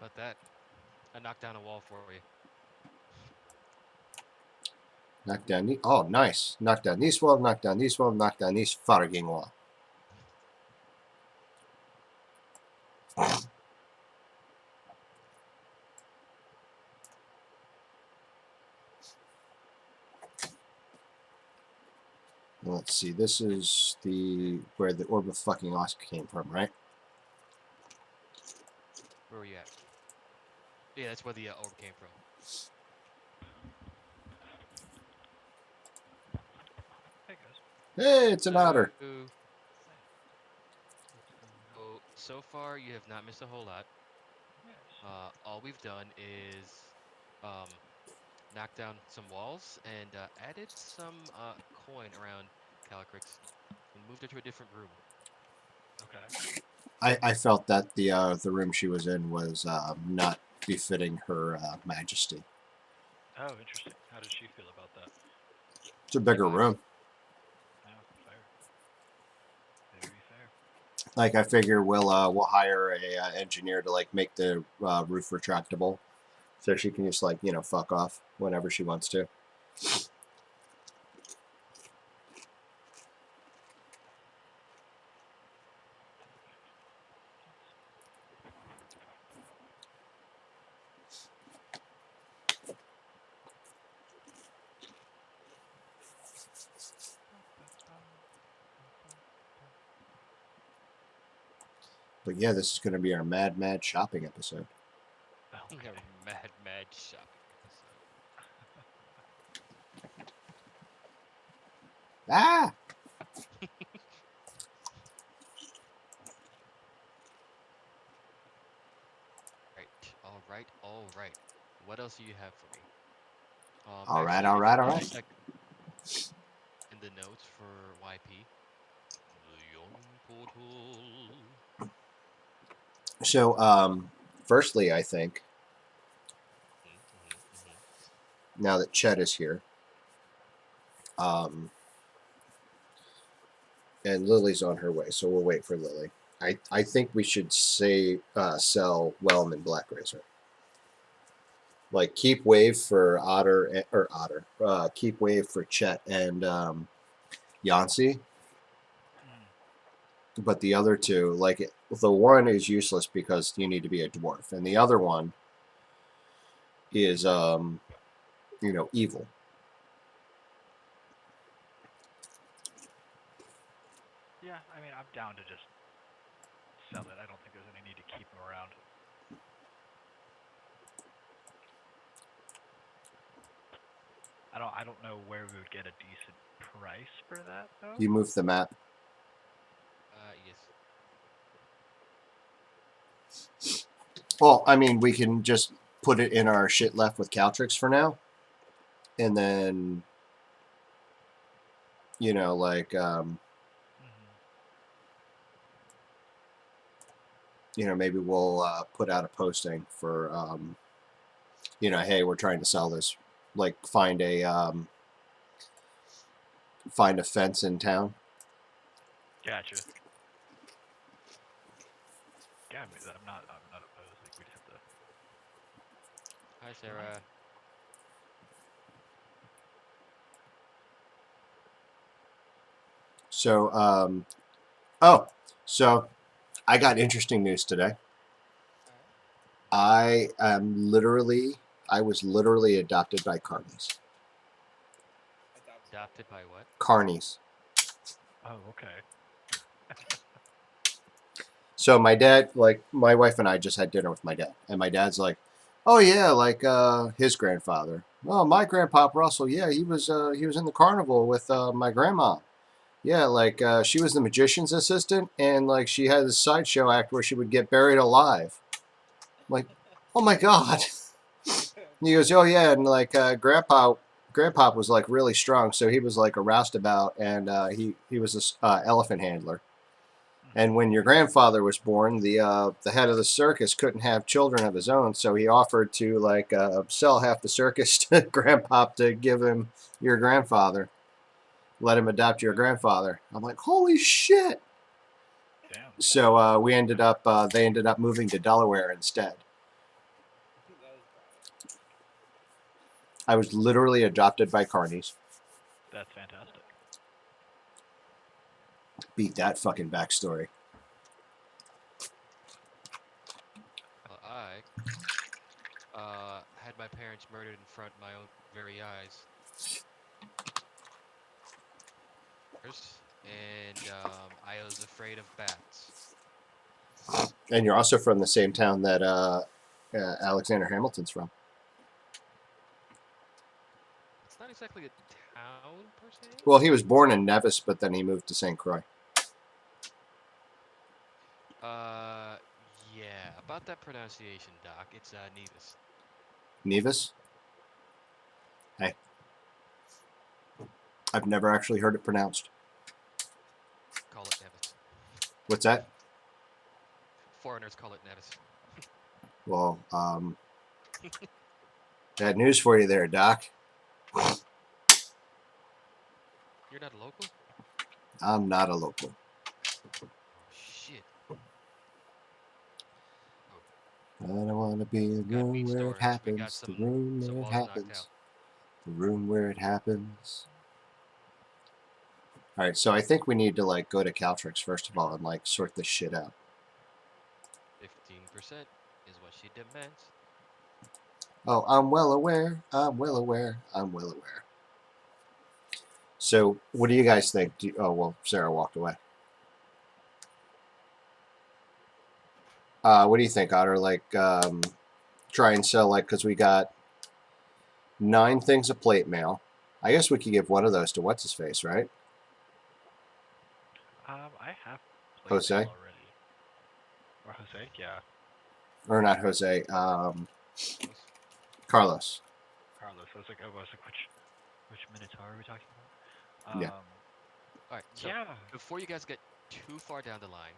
But that, I knocked down a wall for you. Knock down the... Oh, nice. Knock down this wall, knock down this wall, knock down this fucking wall. Let's see. This is where the orb of fucking Oscar came from, right? Where were you at? Yeah, that's where the orb came from. Hey guys. Hey, it's an otter. So far, you have not missed a whole lot. Yes. All we've done is um, knocked down some walls and added some coin around Calycrix and moved her to a different room. Okay. I felt that the room she was in was not befitting her majesty. Oh, interesting. How does she feel about that? It's a bigger room. Oh, fair. Very fair. Like I figure we'll hire a engineer to like make the roof retractable, so she can just like fuck off whenever she wants to. But yeah, this is going to be our mad shopping episode. Okay. Mad shopping episode. Ah! All right. What else do you have for me? All right. Check in the notes for YP. The Yawning Portal. So, firstly, I think now that Chet is here, and Lily's on her way, so we'll wait for Lily. I think we should sell Wellman Black Razor. Like keep Wave for keep Wave for Chet and Yancy. But the other two, like the one is useless because you need to be a dwarf, and the other one is evil. Yeah, I mean, I'm down to just sell it. I don't think there's any need to keep them around. I don't know where we would get a decent price for that though. You move the map. Yes. Well, I mean, we can just put it in our shit left with Caltrix for now, and then maybe we'll put out a posting for hey, we're trying to sell this. Like find a fence in town. Gotcha. Yeah, I'm not opposed. Like we just have to. Hi, Sarah. So, so I got interesting news today. I was literally adopted by carnies. Adopted by what? Carnies. Oh, okay. So my dad, like my wife and I just had dinner with my dad, and my dad's like, "Oh yeah, like his grandfather. Oh, my grandpa Russell. Yeah, he was in the carnival with my grandma. Yeah, like she was the magician's assistant, and like she had a sideshow act where she would get buried alive. I'm like, oh my god." And he goes, "Oh yeah," and like grandpa was like really strong, so he was like a roustabout, and he was this elephant handler. And when your grandfather was born, the head of the circus couldn't have children of his own, so he offered to like sell half the circus to Grandpa to give him your grandfather, let him adopt your grandfather. I'm like, holy shit! Damn. So they ended up moving to Delaware instead. I was literally adopted by carnies. That's fantastic. Beat that fucking backstory. Well, I had my parents murdered in front of my own very eyes. And I was afraid of bats. And you're also from the same town that Alexander Hamilton's from. It's not exactly a town per se. Well, he was born in Nevis, but then he moved to St. Croix. Yeah, about that pronunciation, Doc. It's Nevis. Nevis? Hey. I've never actually heard it pronounced. Call it Nevis. What's that? Foreigners call it Nevis. Well, bad news for you there, Doc. You're not a local? I'm not a local. Oh, shit. I don't want to be in the Got room meat where it storage. We got happens. The some room where it walls knocked happens. out. The room where it happens. All right, so I think we need to like go to Caltrix first of all and like sort this shit out. 15% is what she demands. Oh, I'm well aware. I'm well aware. I'm well aware. So, what do you guys think? Oh, well, Sarah walked away. What do you think, Otter? Like, try and sell, like, because we got 9 things of plate mail. I guess we could give one of those to what's-his-face, right? I have played Jose? mail already. Or Jose, yeah. Or not Jose, Carlos. Carlos. I was like, which Minotaur are we talking about? Yeah. All right, so yeah. before you guys get too far down the line,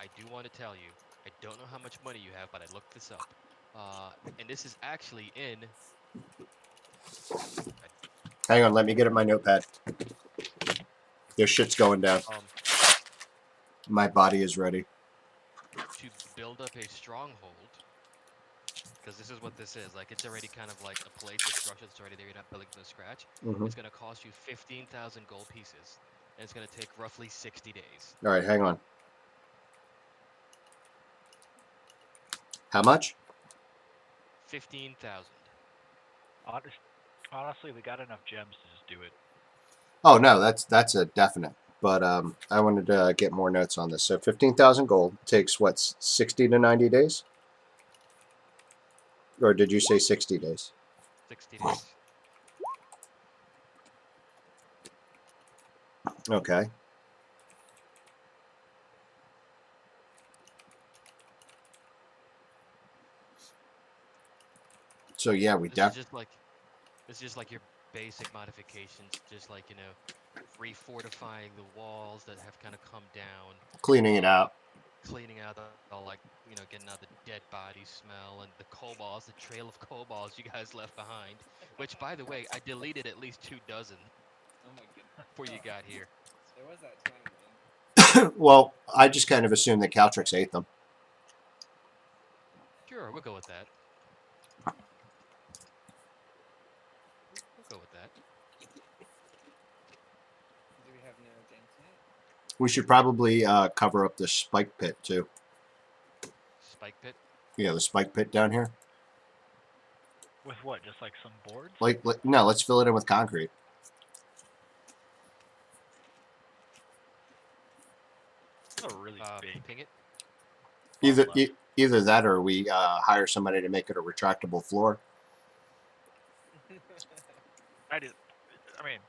I do want to tell you, I don't know how much money you have, but I looked this up. And this is actually in... Hang on, let me get at my notepad. This shit's going down. My body is ready. To build up a stronghold, because this is what this is. Like, it's already kind of like a place, a structure that's already there. You're not building from scratch. Mm-hmm. It's going to cost you 15,000 gold pieces, and it's going to take roughly 60 days. All right, hang on. How much? 15,000. Honestly, we got enough gems to just do it. Oh no, that's a definite. But I wanted to get more notes on this. So 15,000 gold takes what, 60 to 90 days? Or did you say 60 days? 60 days. Okay. So yeah, we This is just like your basic modifications, just like, you know, refortifying the walls that have kind of come down, cleaning it out. cleaning out all, like, you know, getting out the dead body smell and the kobolds, the trail of kobolds you guys left behind. Which, by the way, I deleted at least 2 dozen Oh my goodness. before you got here. There was that time, man. Well, I just kind of assumed that Caltrix ate them. Sure, we'll go with that. We'll go with that. Do we have no gems yet? We should probably cover up the spike pit too. Spike pit. Yeah, the spike pit down here. With what? Just like some boards? Like no, let's fill it in with concrete. It's a really big. Ping it. Either that or we hire somebody to make it a retractable floor. I mean,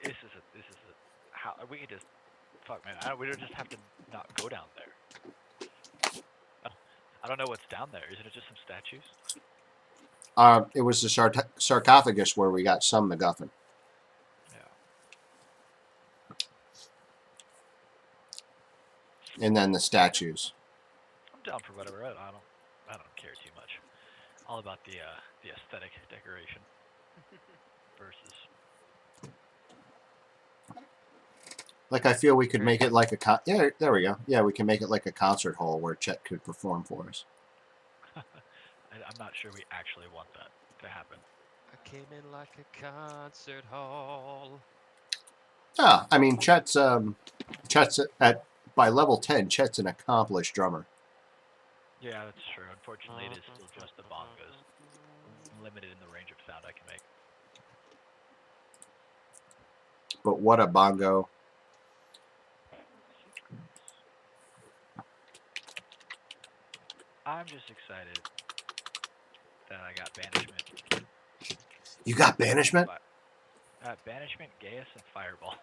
this is a how we could just fuck, man. We don't just have to not go down there. I don't know what's down there. Isn't it just some statues? It was the sarcophagus where we got some MacGuffin. Yeah. And then the statues. I'm down for whatever. I don't care too much. All about the aesthetic decoration versus. Like I feel we could make it like a yeah. There we go. Yeah, we can make it like a concert hall where Chet could perform for us. I'm not sure we actually want that to happen. I came in like a concert hall. Ah, I mean, Chet's at by level 10. Chet's an accomplished drummer. Yeah, that's true. Unfortunately, it is still just the bongos. I'm limited in the range of sound I can make. But what a bongo! Secrets. I'm just excited that I got banishment. You got banishment? Banishment, Gaius, and Fireball.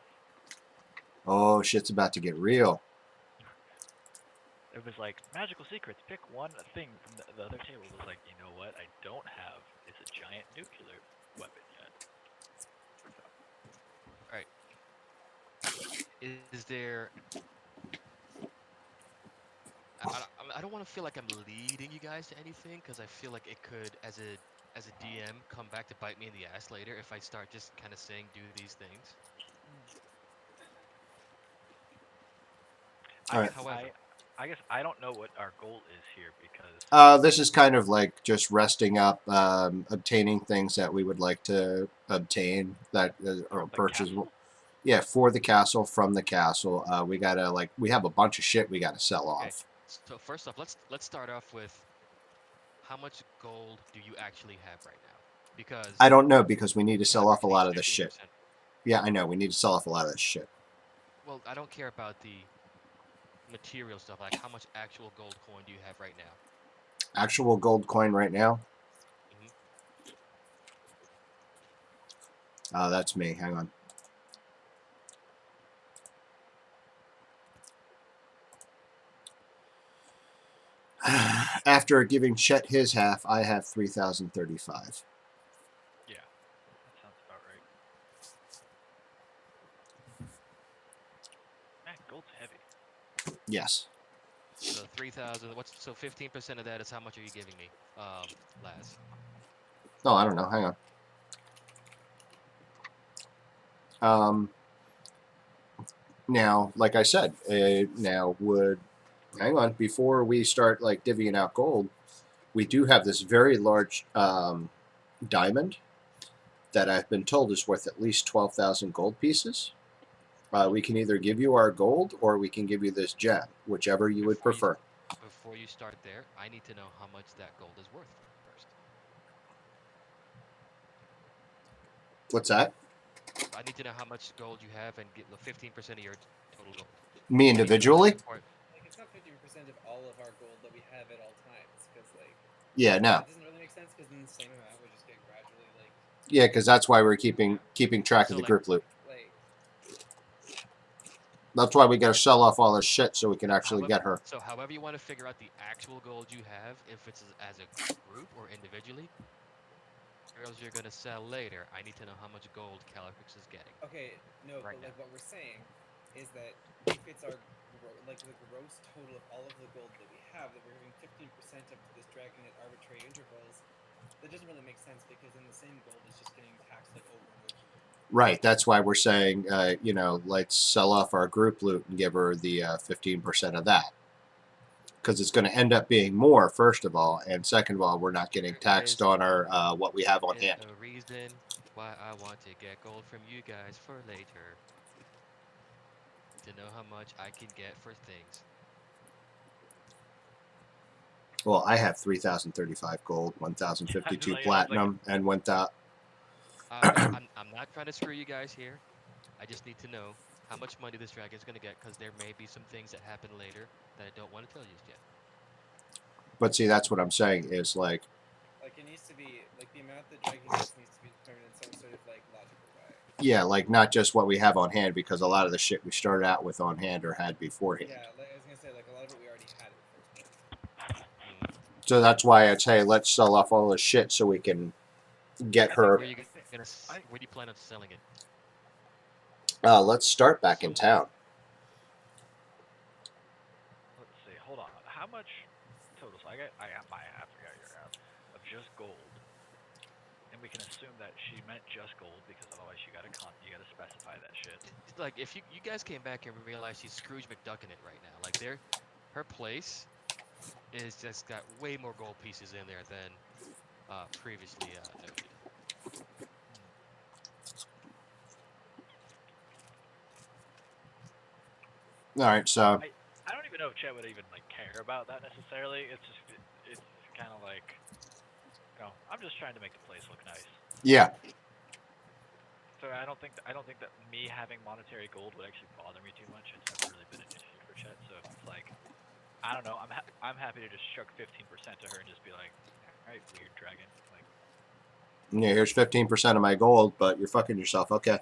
Oh, shit's about to get real. It was like magical secrets. Pick one thing from the other table. It was like, you know what? I don't have is a giant nuclear weapon yet. So, All right. Is there? I don't want to feel like I'm leading you guys to anything because I feel like it could, as a DM, come back to bite me in the ass later if I start just kind of saying do these things. All right. However, I guess I don't know what our goal is here because This is kind of like just resting up, obtaining things that we would like to obtain that or from the purchase. castle. Yeah, for the castle, from the castle. We gotta we have a bunch of shit we gotta sell okay. off. So first off, let's start off with how much gold do you actually have right now? I Because don't know because we need to sell off Calgary a needs lot of this shit. 15%. Yeah, I know. We need to sell off a lot of this shit. Well, I don't care about the material stuff. Like how much actual gold coin do you have right now? Actual gold coin right now. Hmm. That's me. Hang on. After giving Chet his half, I have 3,035. Yeah, that sounds about right. Man, gold's heavy. Yes. So 3,000. What's so 15% of that is how much are you giving me, Laz? No, I don't know. Hang on. Um, now, like I said, now would hang on before we start like divvying out gold. We do have this very large diamond that I've been told is worth at least 12,000 gold pieces. We can either give you our gold or we can give you this gem, whichever you would Before you prefer. before you start there, I need to know how much that gold is worth first. What's that? I need to know how much gold you have and get 15% of your total gold. Me I need to know how much individually? before. Like, it's not 50% of all of our gold that we have at all times, because, like, Yeah, no. that doesn't really make sense, because then the same amount would just get gradually, like, Yeah, because that's why we're yeah, keeping track of So the like group loot. like, That's why we got to sell off all this shit so we can actually however, get her. so however you want to figure out the actual gold you have, if it's as a group or individually, girls you're gonna sell later. I need to know how much gold Calypix is getting okay, no, right but, now. like, what we're saying is that if it's our, like, the gross total of all of the gold that we have, that we're giving 15% up to this dragon at arbitrary intervals, that doesn't really make sense, because then the same gold is just getting taxed, like, over and over and over. Right. That's why we're saying, let's sell off our group loot and give her the 15% of that. Because it's going to end up being more, first of all, and second of all, we're not getting There taxed on our what we have on is hand. a reason why I want to get gold from you guys for later. To know how much I can get for things. Well, I have 3,035 gold, I was 1,052 like, platinum, and 1,000. I'm not trying to screw you guys here. I just need to know how much money this dragon's gonna get, because there may be some things that happen later that I don't want to tell you just yet. But see, that's what I'm saying is like, Like, it needs to be, like, the amount the dragon gets needs to be determined in some sort of, like, logical way. yeah, like not just what we have on hand, because a lot of the shit we started out with on hand or had beforehand. Yeah, like, I was gonna say, like, a lot of it we already had in the first place. Mm. So that's why I'd say let's sell off all this shit so we can get I think her. Where are you I think gonna? I Where do you plan on selling it? Let's start back in town. let's see. Hold on. How much total? So I got my half. I got your half of just gold, and we can assume that she meant just gold because otherwise you gotta specify that shit. Like, if you guys came back and realized she's Scrooge McDucking it right now, like her place It's just got way more gold pieces in there than previously noted. All right, so I don't even know if Chet would even like care about that necessarily. It's just it's kind of like I'm just trying to make the place look nice. yeah, So I don't think that me having monetary gold would actually bother me too much. It's never really been an issue for Chet. So if it's like I don't know, I'm happy to just chuck 15% to her and just be like, all right, weird dragon. Like yeah. Here's 15% of my gold, but you're fucking yourself. Okay,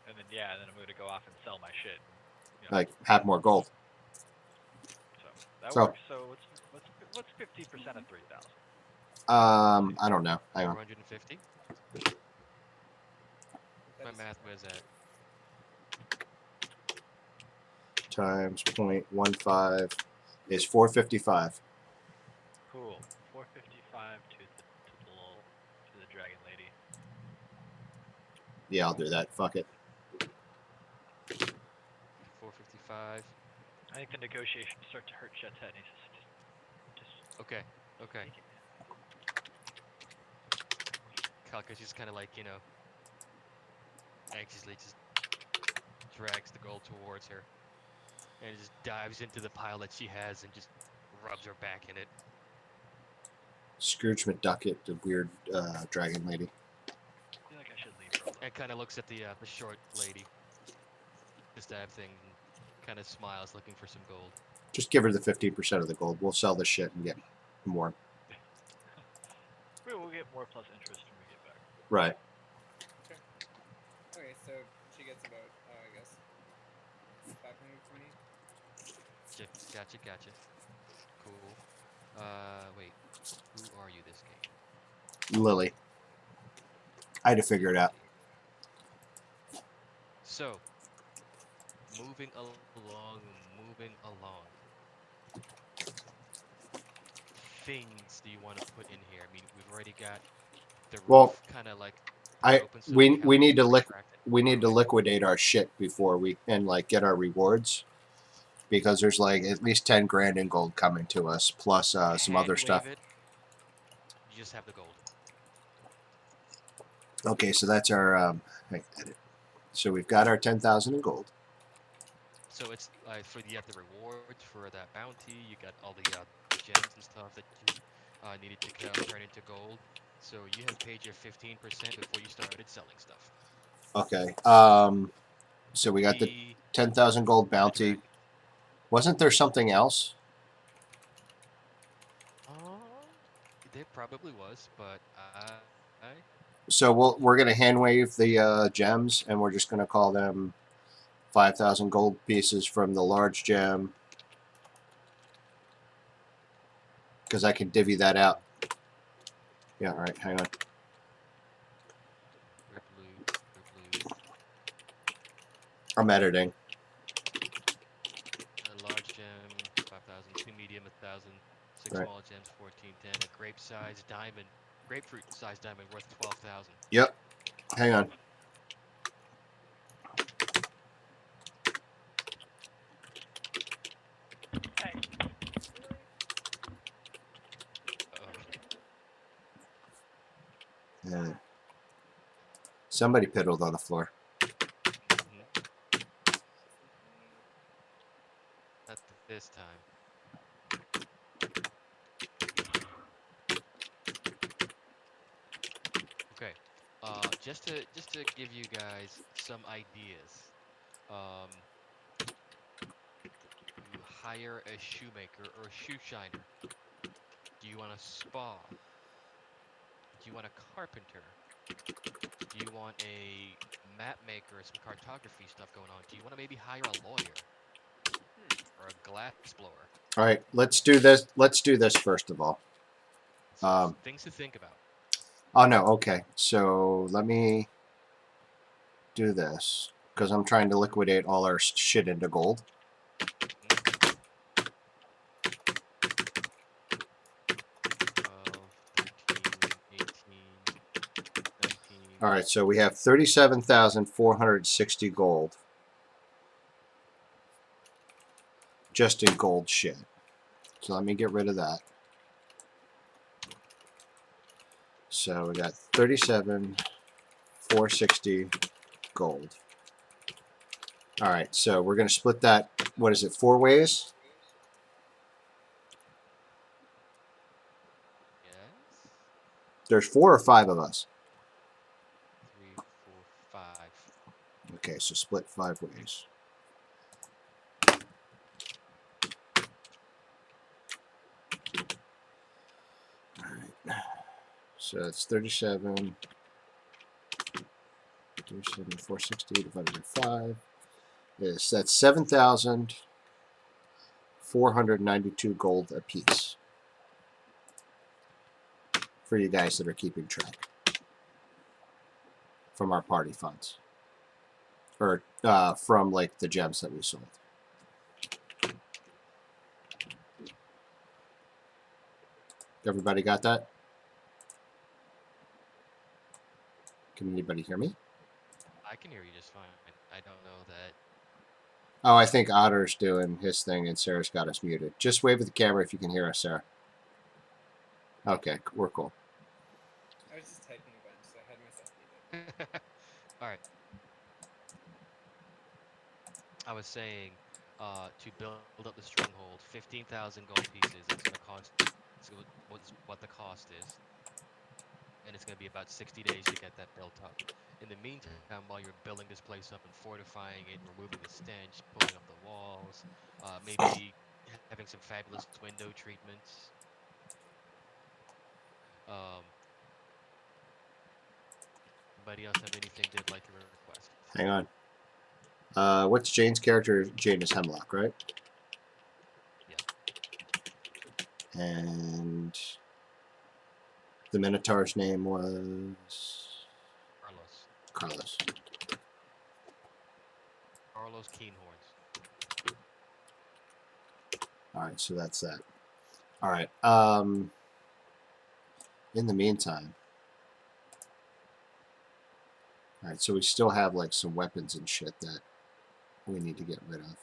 and then yeah, and then I'm gonna go off and sell my shit. And, like have more gold. so that So, works. So what's 15% of 3,000? I don't know. Hang on. 450. That My is math was at Times 0.15 is 455. Cool. 455 to the dragon lady. Yeah, I'll do that. Fuck it. 455. I think the negotiations start to hurt Chet's head. And he's just Okay, okay. take it, man. Kalka just kind of like, anxiously just drags the gold towards her and just dives into the pile that she has and just rubs her back in it. Scrooge McDuck, the weird dragon lady. I feel like I should leave for a little. And kind of looks at the short lady, the stab thing, and kind of smiles, looking for some gold. Just give her the 15% of the gold. We'll sell this shit and get more. We'll get more plus interest when we get back. Right. Okay, so she gets about, I guess, 500 from me. Gotcha. Cool. Wait. Who are you this game? Lily. I had to figure it out. So, moving along. Things do you want to put in here? I mean, we've already got the roof Well, kind of like I open, so we help we need to extract it. we need to liquidate our shit before we and like get our rewards, because there's like at least 10 grand in gold coming to us, plus some Hand other stuff. wave it. You just have the gold. Okay, so that's our so we've got our 10,000 in gold. So it's for you have the rewards for that bounty. You got all the gems and stuff that you needed to turn into gold. So you have paid your 15% before you started selling stuff. Okay. So we got the The 10,000 gold bounty. dragon. Wasn't there something else? There probably was, but I So we're gonna hand wave the gems, and we're just gonna call them 5,000 gold pieces from the large gem, because I can divvy that out. Yeah. All right. Hang on. Red blue. I'm editing. A large gem, 5,000. Two medium, 1,000. Six Right. small gems, 1410. A grape-sized diamond, grapefruit-sized diamond worth 12,000. Yep. Hang on. Hey. Somebody piddled on the floor. Not this time. Okay. Just to give you guys some ideas. You hire a shoemaker or a shoe shiner. Do you want a spa? Do you want a carpenter? Do you want a map maker or some cartography stuff going on? Do you want to maybe hire a lawyer or a glass blower? All right. Let's do this. Let's do this first of all. So things to think about. Oh no. Okay. So let me do this because I'm trying to liquidate all our shit into gold. 19. All right. So we have 37,460 gold just in gold shit. So let me get rid of that. So we got 37, 460 gold. All right, so we're going to split that, what is it, 4 ways? Yes. There's 4 or 5 of us. 3, 4, 5. Okay, so split 5 ways. All right. So it's 37, 460 divided by 5. Yes, that's 7,492 gold apiece for you guys that are keeping track from our party funds. Or from like the gems that we sold. Everybody got that? Can anybody hear me? I can hear you just fine. I don't know that. Oh, I think Otter's doing his thing and Sarah's got us muted. Just wave at the camera if you can hear us, Sarah. Okay, we're cool. I was just typing a bunch, so I had myself muted. All right. I was saying, to build up the stronghold, 15,000 gold pieces. That's gonna cost. What the cost is, and it's gonna be about 60 days to get that built up. In the meantime, while you're building this place up and fortifying it, removing the stench, pulling up the walls, maybe having some fabulous window treatments. Um, Anybody else have anything they'd like to request? Hang on. What's Jane's character? Jane is Hemlock, right? Yeah. And the Minotaur's name was Carlos. Carlos. Carlos Keenhorns. All right, so that's that. All right. In the meantime, all right, so we still have like some weapons and shit that we need to get rid of.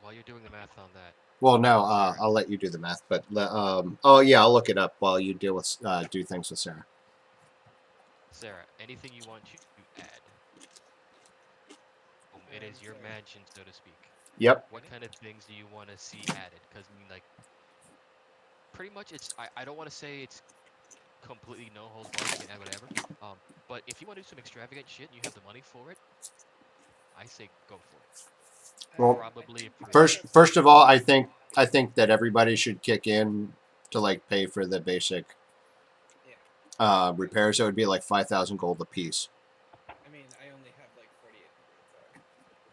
While you're doing the math on that, Well, no, I'll let you do the math, but oh yeah, I'll look it up while you deal with do things with Sarah. Sarah, anything you want to add? It is your Sorry. mansion, so to speak. Yep. What kind of things do you want to see added? Because I mean, like, pretty much, it's I don't want to say it's completely no holds barred. You can add whatever. But if you want to do some extravagant shit and you have the money for it, I say go for it. Well, Probably I think appreciate. that's First of all, I think that everybody should kick in to like pay for the basic yeah. repairs. It would be like 5,000 gold a piece, I mean, I only have like 4,800,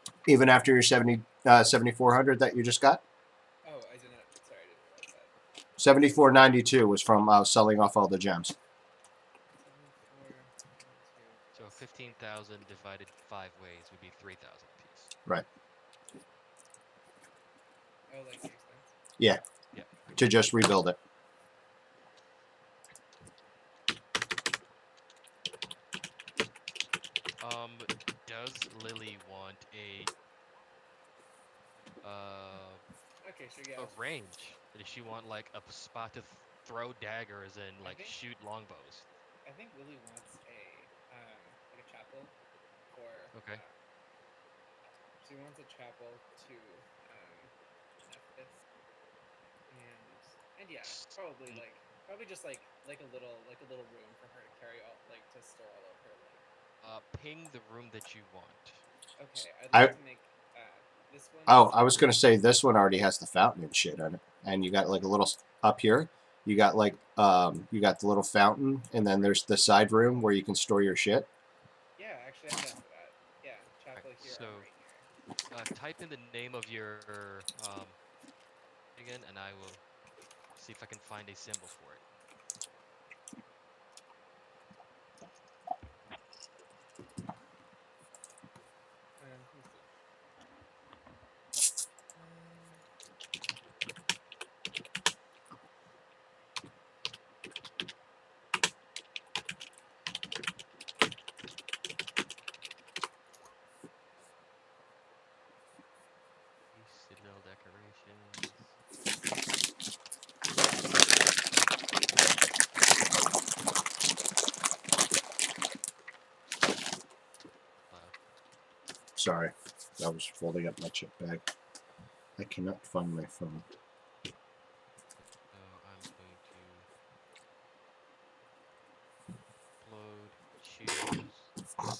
so. even after your 7,400 that you just got. Oh, I did not. Sorry, I didn't realize that. 7,492 was from selling off all the gems. 74, So 15,000 divided 5 ways would be 3,000 apiece. Right. Oh, like the expense? Yeah. Yeah. To just rebuild it. Does Lily want Okay, sure, yeah. a range? Does she want like a spot to throw daggers and like think- shoot longbows? I think Lily wants like a chapel for. Okay. She wants a chapel to Nephthys, and yeah, probably just like a little room for her to carry all to store all of her Ping the room that you want. Okay, I'd I- like to make this one. Oh, I was gonna say this one already has the fountain and shit on it, and you got like a little up here. You got like you got the little fountain, and then there's the side room where you can store your shit. Yeah, actually, I'm down for that. Yeah, chapel Alright, here, so armory here. type in the name of your again, and I will see if I can find a symbol for it. Let me see. Citadel decorations. Sorry, I was folding up my chip bag. I cannot find my phone. So I'm going to upload, choose. So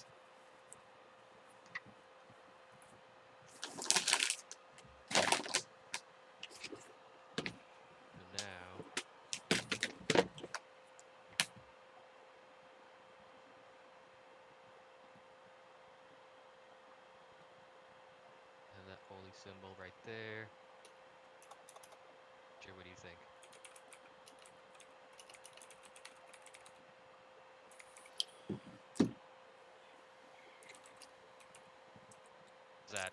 now, and that holy symbol right there. Sure, what do you think? What's that?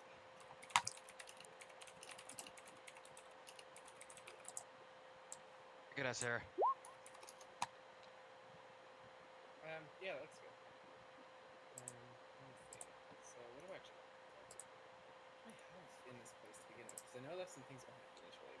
Look at us, Sarah. Yeah, that's good. Let me see. So what do I actually have in this place to begin with? Because I know I left some things behind initially.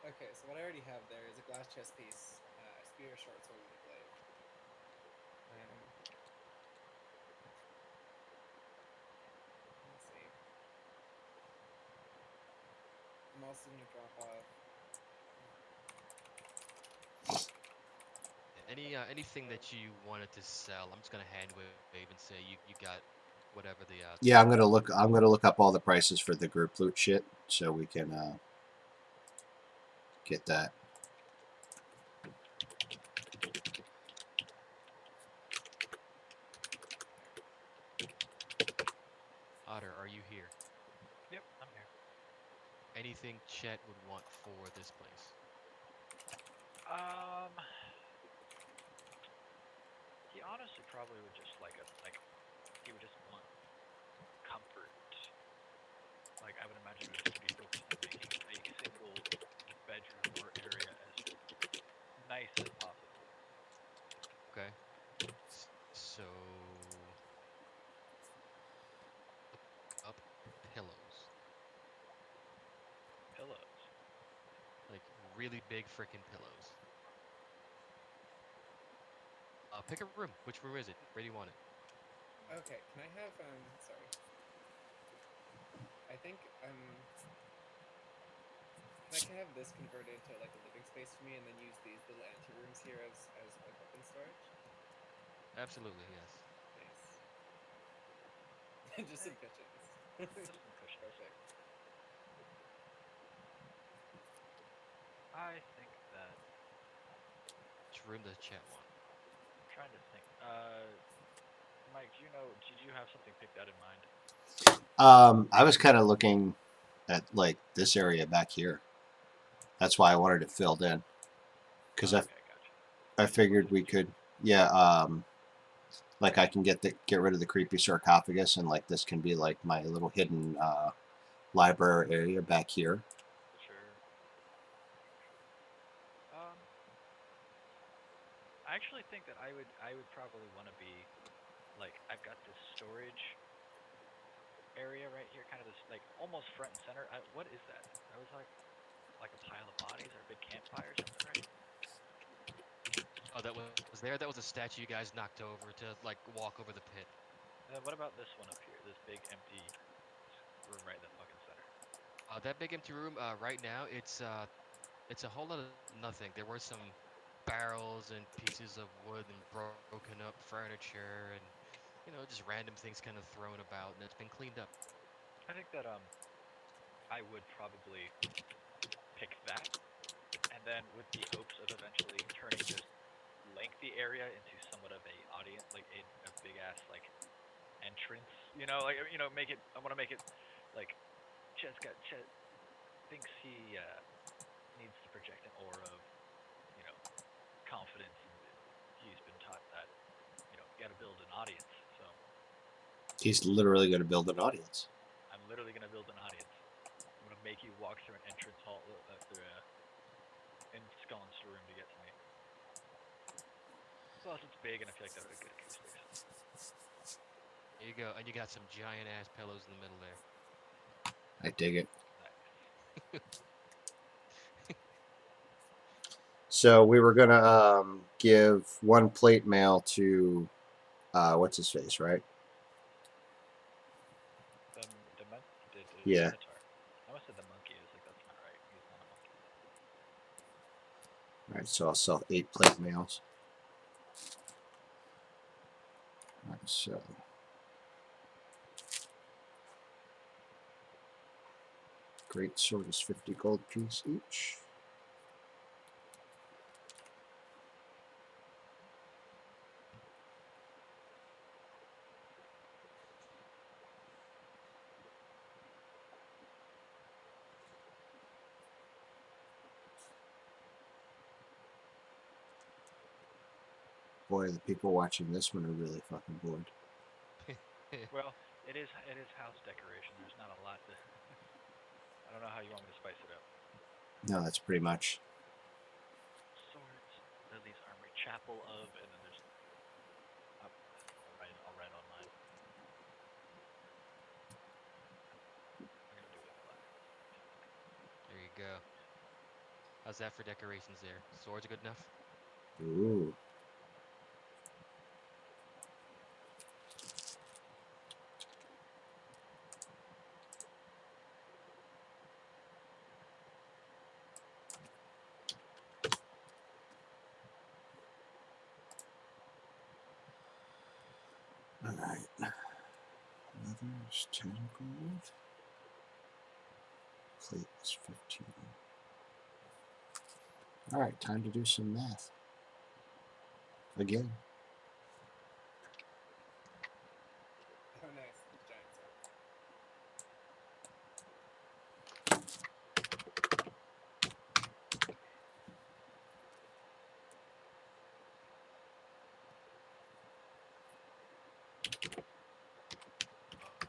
Okay, so what I already have there is a glass chest piece, a spear, short sword, and a glaive. Let's see. I'm also going to drop off. Anything that you wanted to sell, I'm just gonna hand wave and say you got whatever the Yeah, I'm gonna look. I'm gonna look up all the prices for the group loot shit, so we can get that. Otter. Are you here? Yep, I'm here. Anything Chet would want for this place? He honestly probably would just he would just want comfort. Like I would imagine it would just be focused on making a single bedroom or area as nice as possible. Okay. So up pillows, Pillows. like really big freaking pillows. Pick a room. Which room is it? Where do you want it? Okay, can I have sorry. I think can I have this converted to like a living space for me, and then use these little anterooms here as like weapon storage? Absolutely, yes. Nice. Just some Hey, cushions. just some cushions. Perfect. I think that Which room does Chet want? I'm trying to think. Mike, did you have something picked out in mind? I was kind of looking at like this area back here. That's why I wanted it filled in, because Okay, gotcha. I figured we could. Yeah. Like I can get rid of the creepy sarcophagus, and like this can be like my little hidden library area back here. Sure. I actually think that I would probably want to be like I've got this storage area right here, kind of this like almost front and center. What is that? That was like a pile of bodies or a big campfire or something, right? Oh, that was there. That was a statue you guys knocked over to like walk over the pit. And then what about this one up here? This big empty room right in the fucking center. That big empty room. Right now, it's a whole lot of nothing. There were some barrels and pieces of wood and broken up furniture and just random things kind of thrown about, and it's been cleaned up. I think that I would probably pick that, and then with the hopes of eventually turning this lengthy area into somewhat of a audience, like a big ass like entrance. Make it. I want to make it like Chet thinks he needs to project an aura of you know confidence, and he's been taught that you got to build an audience. So He's literally going to build an audience. I'm literally gonna build an audience. I'm gonna make you walk through an entrance hall through a ensconced room to get to me. Plus, it's big, and I feel like that would have good acoustics. There you go, and you got some giant ass pillows in the middle there. I dig it. Nice. So we were gonna give one plate mail to what's his face, right? The mon- the Yeah. Minotaur. I almost said the monkey. I was like, that's not right. He's not a monkey. All right, so I'll sell 8 plate mails. All right, so great sword is 50 gold piece each. Boy, the people watching this one are really fucking bored. Well, it is house decoration. There's not a lot to. I don't know how you want me to spice it up. No, that's pretty much. Swords, Lily's Armory, Chapel of, and then there's. I'll write on mine. I'm gonna do it black. There you go. How's that for decorations there? Swords are good enough? Ooh. All right. Leather's 10 gold. Plate is 15. All right, time to do some math. Again. Oh, nice. Giant sword.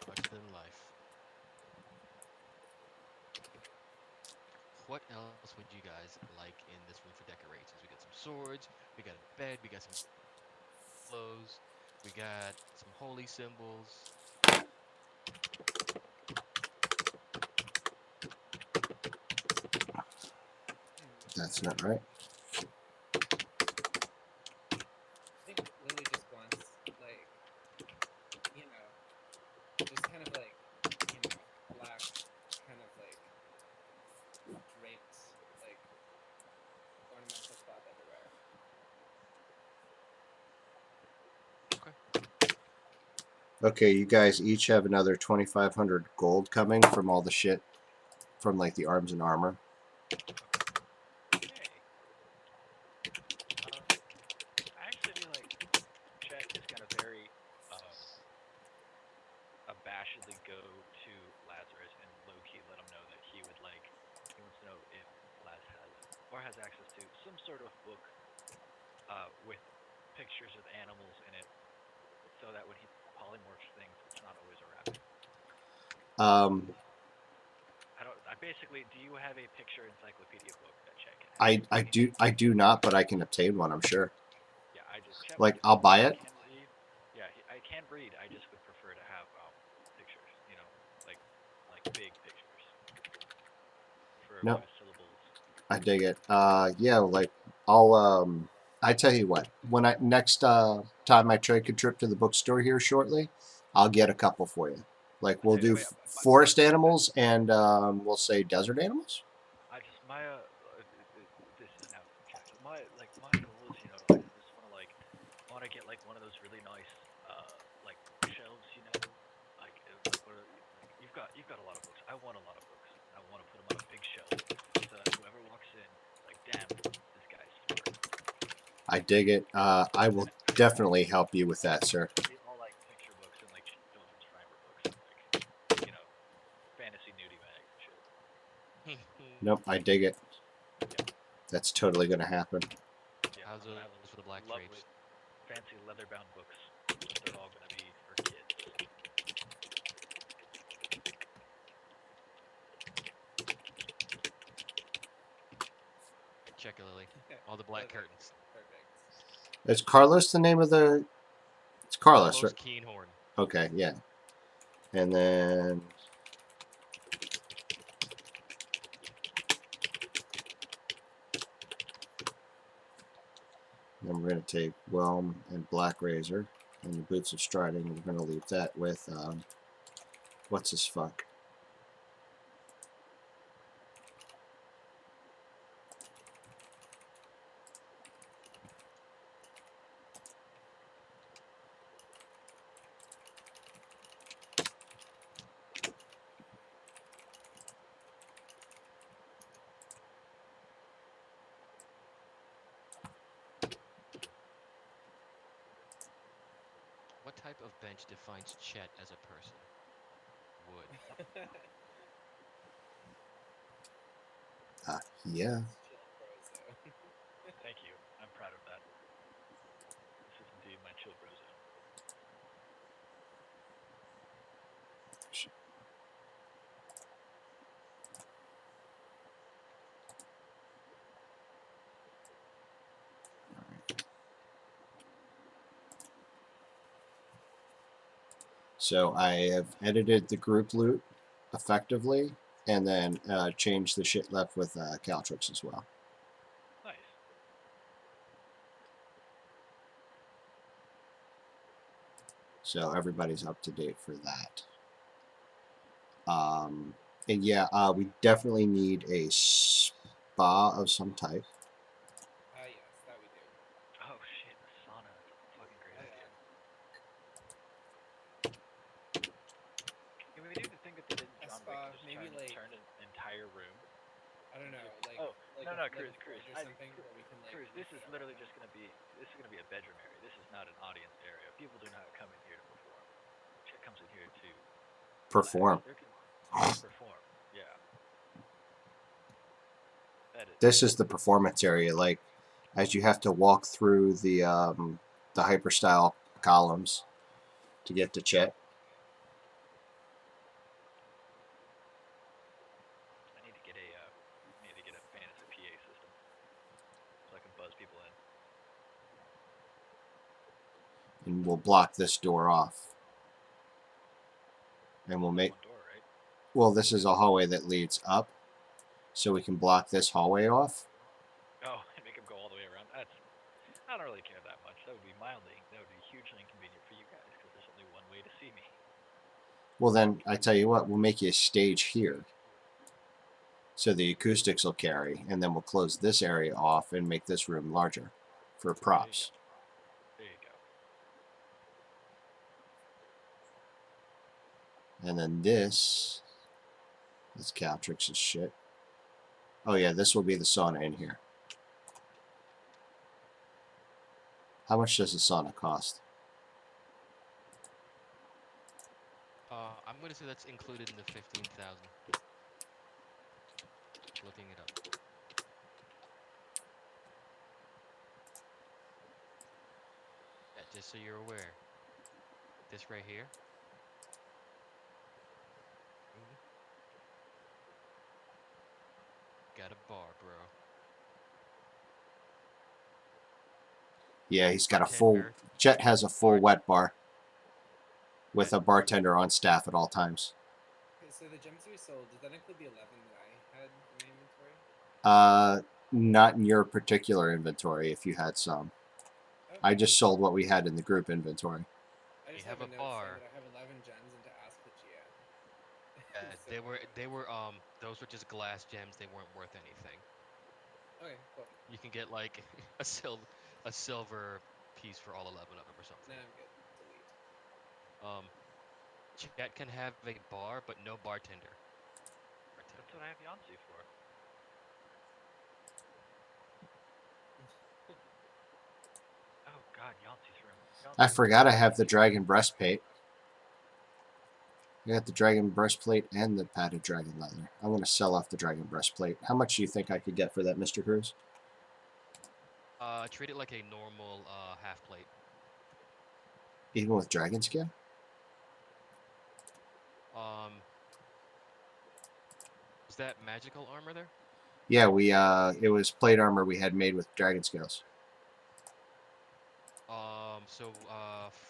Larger than life. What else would you guys like in this room for decorations? We got some swords, we got a bed, we got some clothes, we got some holy symbols. That's not right. I think Lily just wants, like, you know, just kind of like, you know, black, kind of like draped, like ornamental cloth everywhere. Okay, you guys each have another 2,500 gold coming from all the shit from like the arms and armor. Hey. I actually feel like Chet is gonna very abashedly go to Lazarus and low key let him know that he wants to know if Laz has or has access to some sort of book with pictures of animals in it, so that when he polymorphs things, it's not always a rabbit. Um, I basically, do you have a picture encyclopedia book that Chet can have? I do not, but I can obtain one. I'm sure. Yeah, Chet Like would I'll buy it. can read. Yeah, I can read. I just would prefer to have pictures. Like big pictures for No, with syllables. I dig it. Yeah, like I'll I tell you what. When I next time I take a trip to the bookstore here shortly, I'll get a couple for you. Like we'll do forest animals and we'll say desert animals. I just my this is an out from Chet. My goal is I just want to I want to get like one of those really nice like bookshelves, like what are, like you've got a lot of books. I want a lot of books. I want to put them on a big shelf so that whoever walks in, like, damn, this guy's smart. I dig it. I will definitely help you with that, sir. We all like picture books and like children's primer books and like fantasy nudie mags and shit. Nope, I dig it. Yeah, That's totally gonna happen. yeah. How's I'm gonna those have for the black lovely, drapes? fancy leather-bound books, but they're all gonna be for kids. Check it, Lily. All the black Perfect. curtains. Perfect. Is Carlos the name of the? It's Carlos, Carlos right? Keenhorn. Okay, yeah. And then Then we're going to take Whelm and Black Razor and the Boots of Striding. We're going to leave that with, what's his fuck? What type of bench defines Chet as a person? Wood. Yeah. Chill bros, though. Thank you. I'm proud of that. This is indeed my chill bro zone. So I have edited the group loot effectively, and then changed the shit left with Caltrix as well. Nice. So everybody's up to date for that. And yeah, we definitely need a spa of some type. Yes, that we do. Oh shit, the sauna. That's a fucking great Oh, idea. yeah. Can we do the thing that they did in A John Wick? spa, And just maybe like, turn an entire room. I don't know, like Oh like no a, no, like Cruz, a Cruz. forge or something where we can like. Cruz, this is refill literally that. just gonna be a bedroom area. This is not an audience area. People do not come in here to perform. Shit comes in here to Perform. relax. Perform. Yeah. That is. This is the performance area. Like, as you have to walk through the hyperstyle columns to get to Chet. I need to get a fantasy PA system so I can buzz people in. And we'll block this door off. And we'll make, One door, right? well, this is a hallway that leads up, so we can block this hallway off. Oh, and make them go all the way around. I don't really care that much. That would be hugely inconvenient for you guys because there's only one way to see me. Well, then, I tell you what, we'll make you a stage here. So the acoustics will carry, and then we'll close this area off and make this room larger for props. There you go. And then this Caltrix's shit. Oh yeah, this will be the sauna in here. How much does the sauna cost? I'm gonna say that's included in the 15,000. Looking it up. Yeah, just so you're aware. This right here. Got a bar, bro. Yeah, he's got a full. Bartender. Chet has a full wet bar with Yeah. a bartender on staff at all times. Okay, so the gems we sold, does that include the 11 that I had in my inventory? Not in your particular inventory. If you had some, Okay. I just sold what we had in the group inventory. I just You have have a a note saying bar. that I have 11 gems and to ask the GM. So They were those were just glass gems. They weren't worth anything. Okay, cool. You can get like a silver piece for all 11 of them or something. Now I'm good. Delete. Chat can have a bar, but no bartender. That's what I have Yancy for. Oh God, Yancey's room. I forgot I have the dragon breastplate. I got the dragon breastplate and the padded dragon leather. I want to sell off the dragon breastplate. How much do you think I could get for that, Mr. Cruz? Treat it like a normal half plate. Even with dragon skin? Was that magical armor there? Yeah, it was plate armor we had made with dragon scales.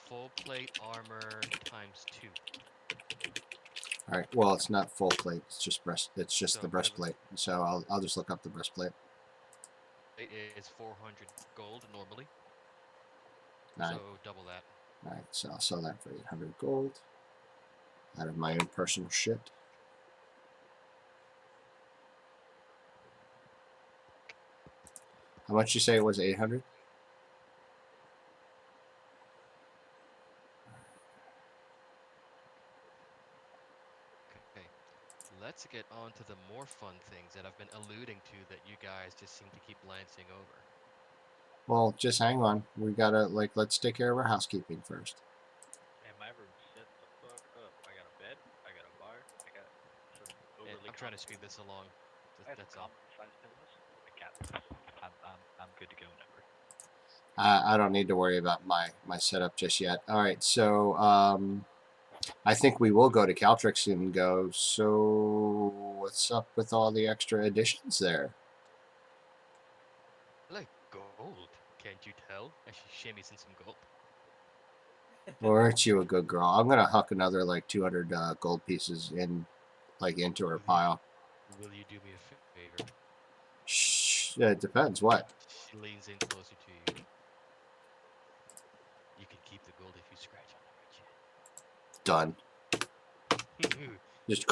Full plate armor times 2. All right. Well, it's not full plate. It's just So the breastplate. So I'll just look up the breastplate. It is 400 gold normally. All So right. double that. All right. So I'll sell that for 800 gold out of my own personal shit. How much you say it was? 800. Okay. Let's get on to the more fun things that I've been alluding to that you guys just seem to keep glancing over. Well, just hang on. We gotta let's take care of our housekeeping first. And my room's set the fuck up. I got a bed. I got a bar. I got some overly I'm trying to common. speed this along. I got some That's all. common sized pillows. A cat. I'm good to go whenever. I don't need to worry about my setup just yet. All right. So I think we will go to Caltrix and go. So what's up with all the extra additions there? Like gold, can't you tell? As she shimmies in some gold. Well, aren't you a good girl? I'm gonna huck another 200 gold pieces into her pile. Will you do me a favor? Shh, it depends. What? She leans in closer to you. You can keep the gold if you scratch Done. on my Just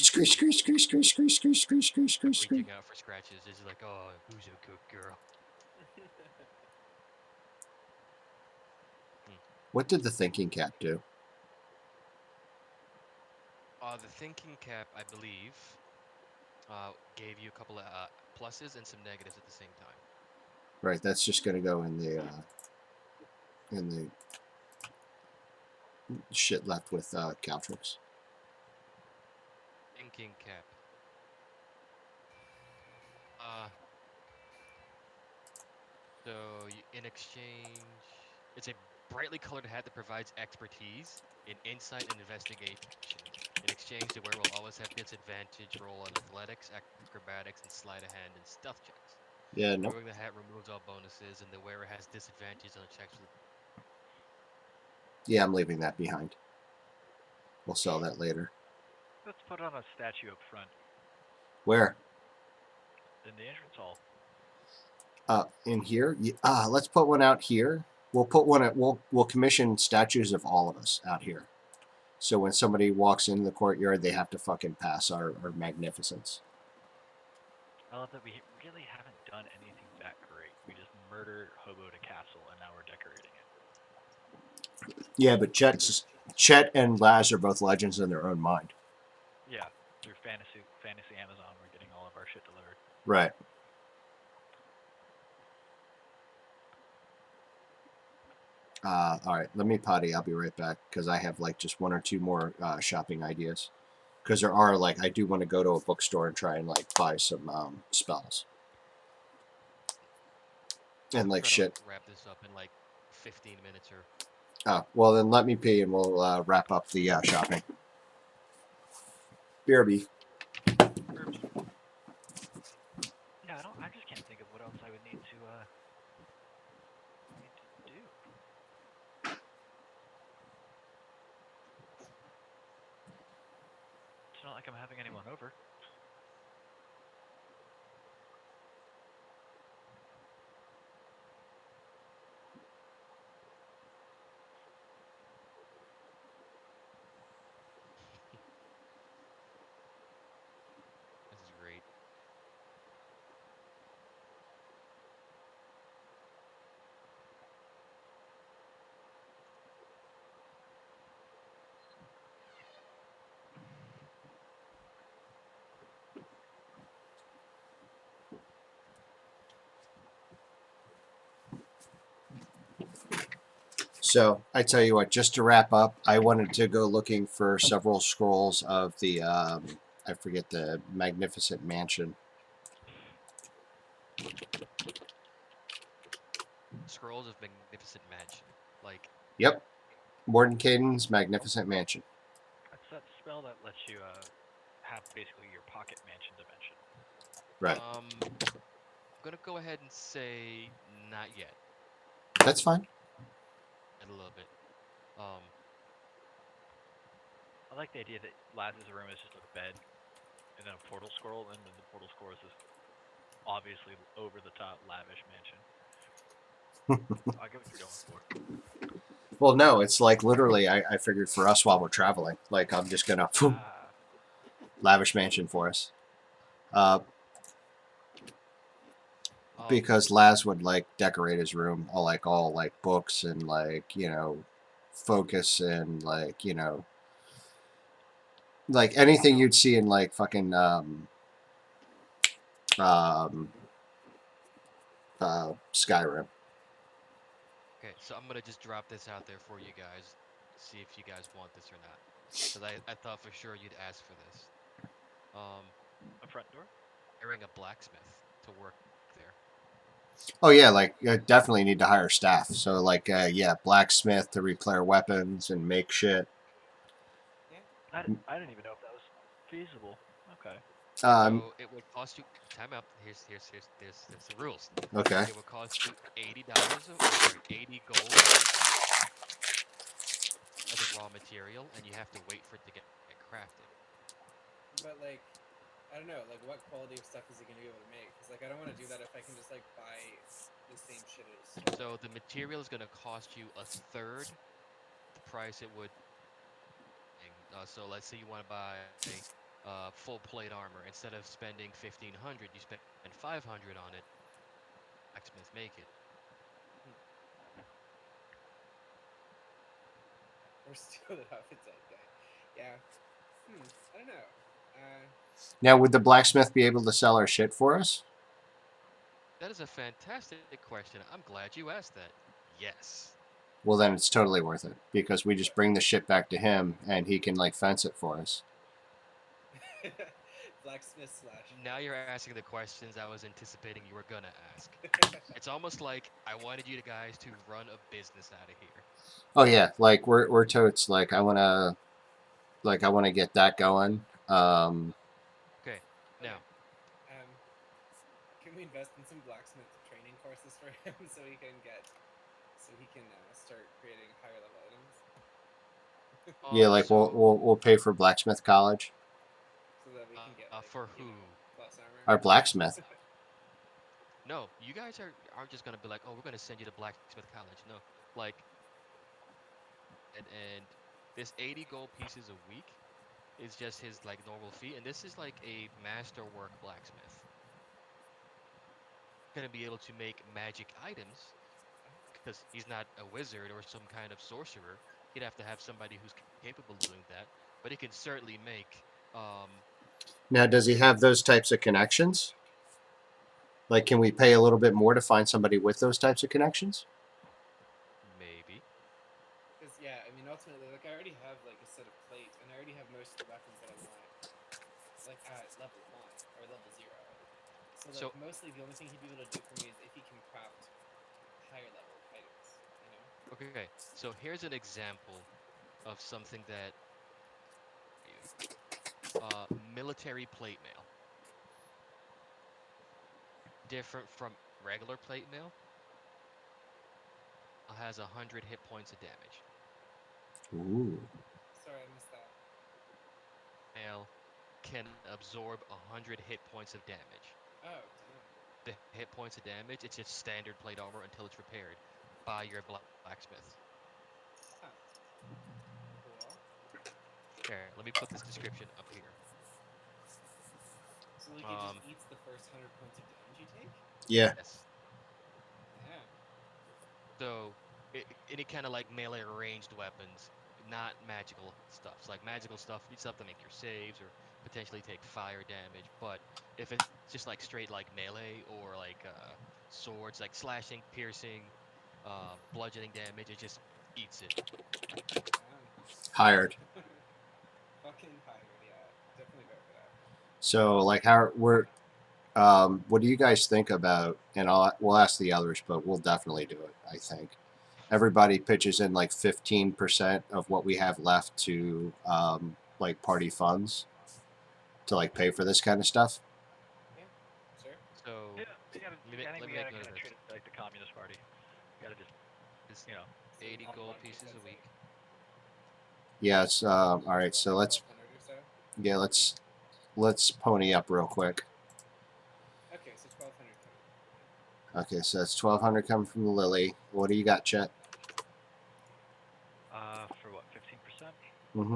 screech, screech, screech, screech, screech, screech, screech, screech, screech, screech. Reaching out for scratches is like, oh, who's a good girl? What did the thinking cap do? The thinking cap, I believe, gave you a couple of pluses and some negatives at the same time. Right, that's just gonna go in the shit left with Caltrix. Thinking cap. So in exchange, it's a brightly colored hat that provides expertise in insight and investigation. In exchange, the wearer will always have disadvantage roll on athletics, acrobatics, and sleight of hand and stealth checks. Yeah, no. Removing the hat removes all bonuses, and the wearer has disadvantage on checks with. Yeah, I'm leaving that behind. We'll sell that later. Let's put on a statue up front Where? in the entrance hall. In here. Let's put one out here. We'll put one at. We'll commission statues of all of us out here. So when somebody walks into the courtyard, they have to fucking pass our magnificence. I love that we really haven't done anything that great. We just murdered hoboed a castle and now we're decorating it. Yeah, but Chet and Laz are both legends in their own mind. Yeah, through fantasy Amazon, we're getting all of our shit delivered. Right. All right, let me potty. I'll be right back because I have just one or two more shopping ideas. Because there are I do want to go to a bookstore and try and buy some spells. And Try to shit. wrap this up in 15 minutes or. Oh, well then let me pee and we'll wrap up the shopping. BRB. Yeah, I just can't think of what else I would need to do. It's not like I'm having anyone over. This is great. So I tell you what, just to wrap up, I wanted to go looking for several scrolls of the I forget the Magnificent Mansion. Scrolls of Magnificent Mansion. Yep, Mordenkainen's Magnificent Mansion. That's that spell that lets you have basically your pocket mansion dimension. Right. I'm gonna go ahead and say not yet. That's fine. A little bit. I like the idea that Laz's room is just a bed and then a portal scroll, and then the portal scroll is this obviously over the top lavish mansion. I get what you're going for. Well, no, it's like literally. I figured for us while we're traveling, like I'm just gonna Ah, lavish mansion for us. Uh, Um, because Laz would like decorate his room all like books and like focus and like anything you'd see in like fucking um, Skyrim. okay, so I'm gonna just drop this out there for you guys, see if you guys want this or not, because I thought for sure you'd ask for this. Um, a front door. hiring a blacksmith to work there. Oh yeah, like definitely need to hire staff. So like yeah, blacksmith to repair weapons and make shit. Yeah. I didn't even know if that was feasible. Okay. Um, So it would cost you. Time out. Here's the rules. okay. It would cost you $80 or sorry, 80 gold a week as a raw material, and you have to wait for it to get crafted. But like, I don't know. Like, what quality of stuff is he gonna be able to make? Because like, I don't want to do that if I can just like buy the same shit at a store. So the material is gonna cost you a third the price it would. So let's say you want to buy full plate armor. Instead of spending 1,500, you spend 500 on it. Blacksmith make it. Or steal it off a dead guy. Yeah. I don't know. Now would the blacksmith be able to sell our shit for us? That is a fantastic question. I'm glad you asked that. Yes. Well, then it's totally worth it because we just bring the shit back to him and he can like fence it for us. Blacksmith slash. Now you're asking the questions I was anticipating you were gonna ask. It's almost like I wanted you guys to run a business out of here. Oh yeah, like we're totes like I wanna get that going. Okay. Okay. Now, Can we invest in some blacksmith training courses for him so he can start creating higher level items? Yeah, like so we'll pay for blacksmith college. So that we can get like for who? plus armor. Our blacksmith. No, you guys aren't just gonna be like, oh, we're gonna send you to blacksmith college. No, like, and this 80 gold pieces a week is just his like normal fee, and this is like a masterwork blacksmith. Gonna be able to make magic items because he's not a wizard or some kind of sorcerer. He'd have to have somebody who's capable of doing that, but he can certainly make Now, does he have those types of connections? Like, can we pay a little bit more to find somebody with those types of connections? maybe. Because yeah, I mean ultimately, like I already have like a set of plate, and I already have most of the weapons that I want, like at level 1 or level 0. So like So mostly the only thing he'd be able to do for me is if he can craft higher level items. okay, so here's an example of something that military plate mail different from regular plate mail has 100 hit points of damage. Ooh. Sorry, I missed that. Mail can absorb 100 hit points of damage. Oh, The hit points of damage, it's just standard plate armor until it's repaired by your blacksmith. damn. Huh. Cool. Here, let me put this description up here. So like it just eats the first 100 points of damage you take. Yeah. Yes. Yeah. So, any kind of like melee or ranged weapons, not magical stuff. So like magical stuff, you still have to make your saves or potentially take fire damage. But if it's just like straight like melee or like swords, like slashing, piercing, bludgeoning damage, it just eats it. Hired. Fucking hired, yeah. Definitely go for that. So, like, what do you guys think about? And we'll ask the others, but we'll definitely do it. I think everybody pitches in like 15% of what we have left to like party funds to like pay for this kind of stuff. Yeah, sure. So Yeah, I think let me we make gotta note kind of of treat this. it like the Communist Party. We gotta just, It's you know, 80 So gold what pieces a that's week. like Yeah. It's all right. So like let's 1200 or so. yeah let's pony up real quick. Okay, so 1200 total. Okay, so that's 1,200 coming from Lily. What do you got, Chet? For what? 15%. Mm-hmm.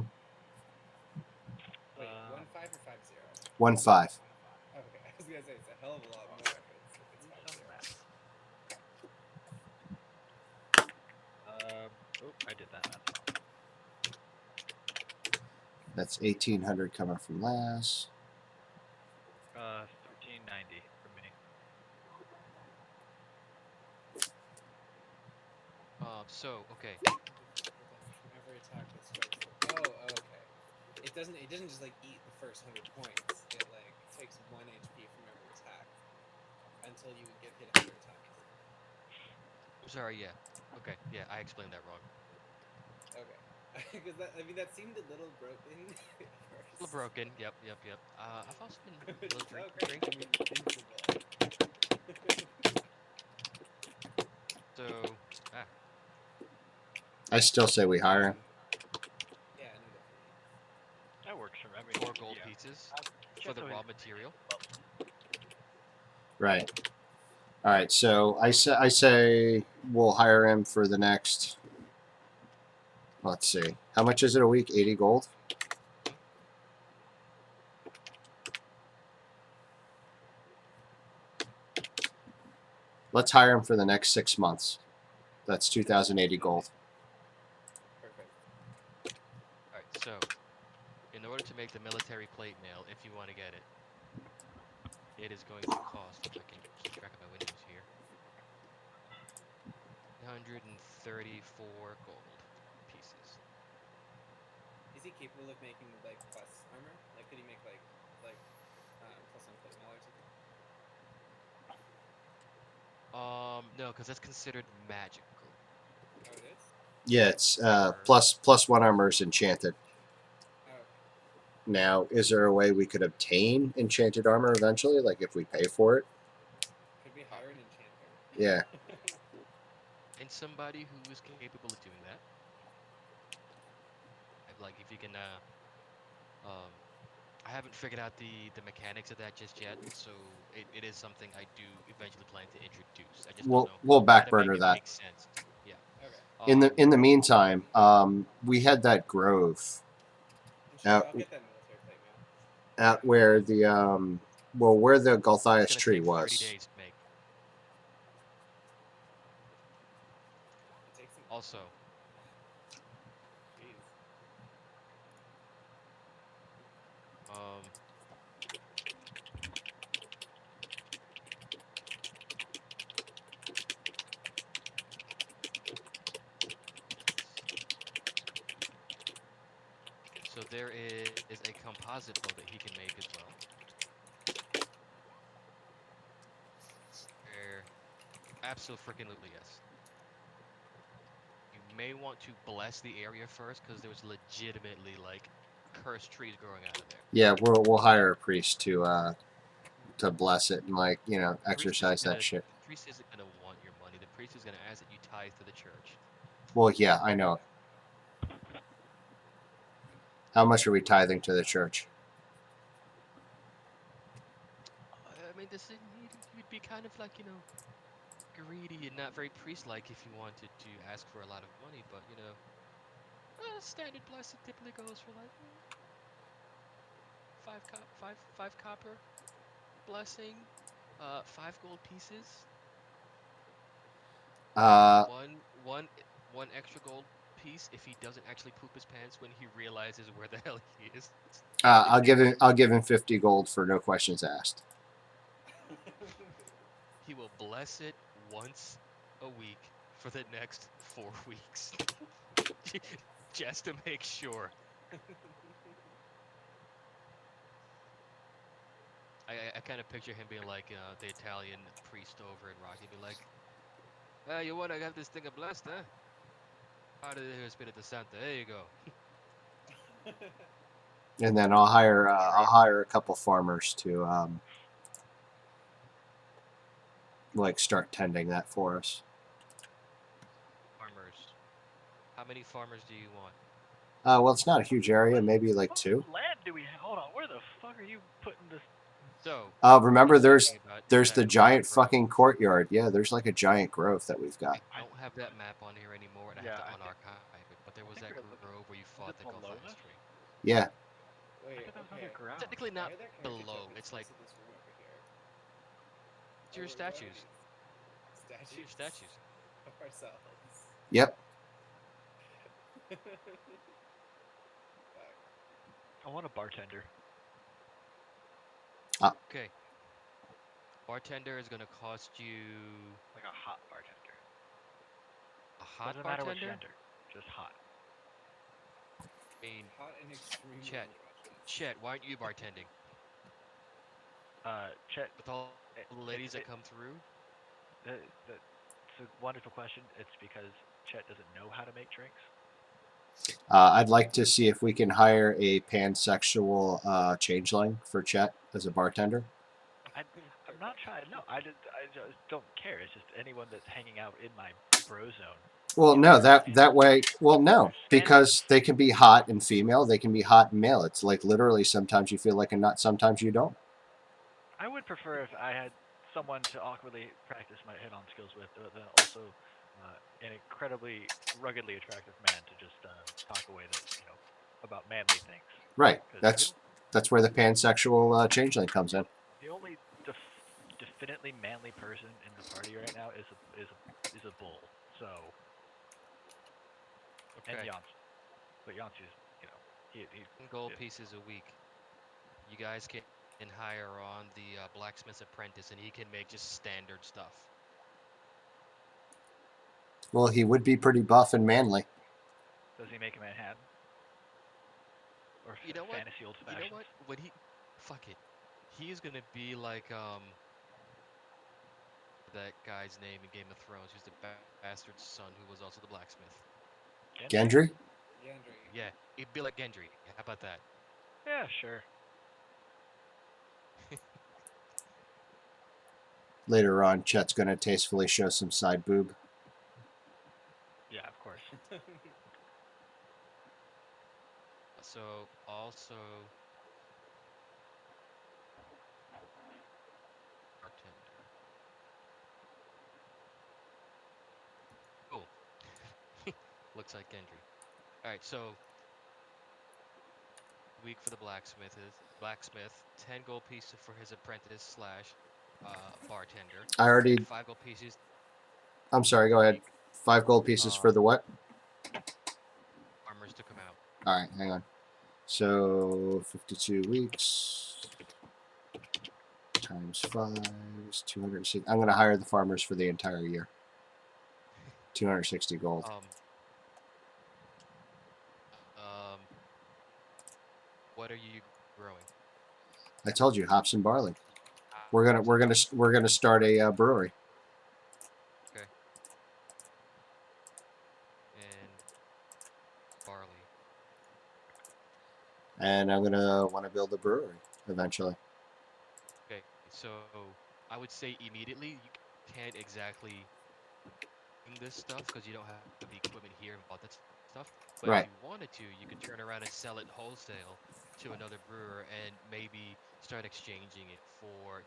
Wait, 1-5 or 5-0? 1-5. Okay, I was gonna say it's a hell of a lot more if it's Do 5-0. some math. Oh, I did that math wrong. That's 1,800 coming from Lass. 1390 for me. Okay. Pull damage from every attack that strikes them. Oh, okay. It doesn't just like eat the first 100 points. It like takes 1 HP from every attack until you get hit 100 times. I'm sorry. Yeah. Okay. Yeah, I explained that wrong. Okay. Because that seemed a little broken at A little first. broken. Yep. Yep. Yep. I've also been a little Just, oh drinking. great, give me invincible. So, ah, I still say we hire him. Yeah, no, definitely. That works for me. I mean, 4 gold yeah. pieces for Chet's the always raw gonna make material. it level. Right. All right. So I say we'll hire him for the next. Let's see. How much is it a week? 80 gold. Hmm? Let's hire him for the next 6 months. That's 2,080 gold. Perfect. All right. So, in order to make the military plate mail, if you want to get it, it is going to cost. If I can keep track of my windows here. 134 gold pieces. Is he capable of making like plus armor? Like, could he make like plus on plate mail or something? No, because that's considered magical. Oh, it is. Yeah, it's Armor. plus 1 armor is enchanted. Oh, okay. Now, is there a way we could obtain enchanted armor eventually? Like if we pay for it? Could we hire an enchanter? Yeah. And somebody who is capable of doing that. Like if you can, I haven't figured out the mechanics of that just yet, so it is something I do eventually plan to introduce. I just don't know We'll how to make backburner it that. make sense. Yeah. Okay. In the meantime, we had that grove I'm sure out I'll get that military plate mail. out where the where the It's Galthias gonna tree take 30 was. days to make. It takes him. Also, Jeez. um, so there is a composite bow that he can make as well. Where, absolutely yes. You may want to bless the area first because there's legitimately like cursed trees growing out of there. Yeah, we'll hire a priest to bless it and exercise that shit. The priest isn't gonna want your money. The priest is gonna ask that you tithe to the church. Well, yeah, I know. How much are we tithing to the church? I mean, this you'd be kind of like greedy and not very priest-like if you wanted to ask for a lot of money, but standard blessing typically goes for like five copper blessing, 5 gold pieces, Uh, one extra gold piece if he doesn't actually poop his pants when he realizes where the hell he is. I'll give him 50 gold for no questions asked. He will bless it once a week for the next 4 weeks, just to make sure. I kind of picture him being like the Italian priest over in Rocky, be like, you want to have this thing blessed, huh? Padre de Espírito Santo. There you go. And then I'll hire a couple farmers to start tending that for us. Farmers. How many farmers do you want? Well, it's not a huge area, maybe like 2. What land do we have? Hold on, where the fuck are you putting this? So, Remember, what I'm there's talking about there's the that giant grove. fucking courtyard. Yeah, there's like a giant grove that we've got. I don't have that map on here anymore, and I Yeah, have I to think- unarchive it. But there was think that you're looking- grove where you is fought it the below us? Gulfast tree. Yeah. I Wait, thought that was okay. underground. Technically Why not are there character below. tokens It's like close to this room over here? it's your What are statues. these? They're your Statues statues. of ourselves. Yep. Fuck. I want a bartender. Okay. Bartender is gonna cost you Like a hot bartender. a hot Doesn't matter what bartender. gender. Just hot. I mean, Hot and extremely Chet. androgynous. Chet, why aren't you bartending Chet, with all it, the ladies that it, come through? it's a wonderful question. It's because Chet doesn't know how to make drinks. I'd like to see if we can hire a pansexual changeling for Chet as a bartender. I'm not trying. No, I just don't care. It's just anyone that's hanging out in my bro zone. Well, no, that way. Well, no, because Standards. they can be hot and female. They can be hot and male. It's like literally sometimes you feel like a nut, sometimes you don't. I would prefer if I had someone to awkwardly practice my hit-on skills with, but then also an incredibly ruggedly attractive man to just talk away that about manly things. Right. 'Cause That's where the pansexual changeling comes in. the only definitely manly person in the party right now is a bull. So and Okay. Yance, but Yance's he 10 gold yeah. pieces a week. You guys can hire on the blacksmith's apprentice, and he can make just standard stuff. Well, he would be pretty buff and manly. Does he make a Manhattan? Or You know what? fantasy old You fashioned? know what? When he, fuck it, he is gonna be like that guy's name in Game of Thrones, who's the bastard's son, who was also the blacksmith. Gendry? Yandri. Yeah, he'd be like Gendry. How about that? Yeah, sure. Later on, Chet's going to tastefully show some side boob. Yeah, of course. So also bartender. Cool. Looks like Gendry. All right, so week for the blacksmith, 10 gold pieces for his apprentice slash bartender. I already. And 5 gold pieces I'm sorry, go ahead. week 5 gold pieces for the what? farmers to come out. All right, hang on. So 52 weeks times 5 is 260. I'm going to hire the farmers for the entire year. 260 gold. What are you growing? I told you, hops and barley. We're gonna start a brewery. Okay. And barley. And I'm gonna want to build a brewery eventually. Okay, so I would say immediately you can't exactly bring this stuff because you don't have the equipment here and all that stuff. But Right. if you wanted to, you could turn around and sell it wholesale to another brewer and maybe start exchanging it for,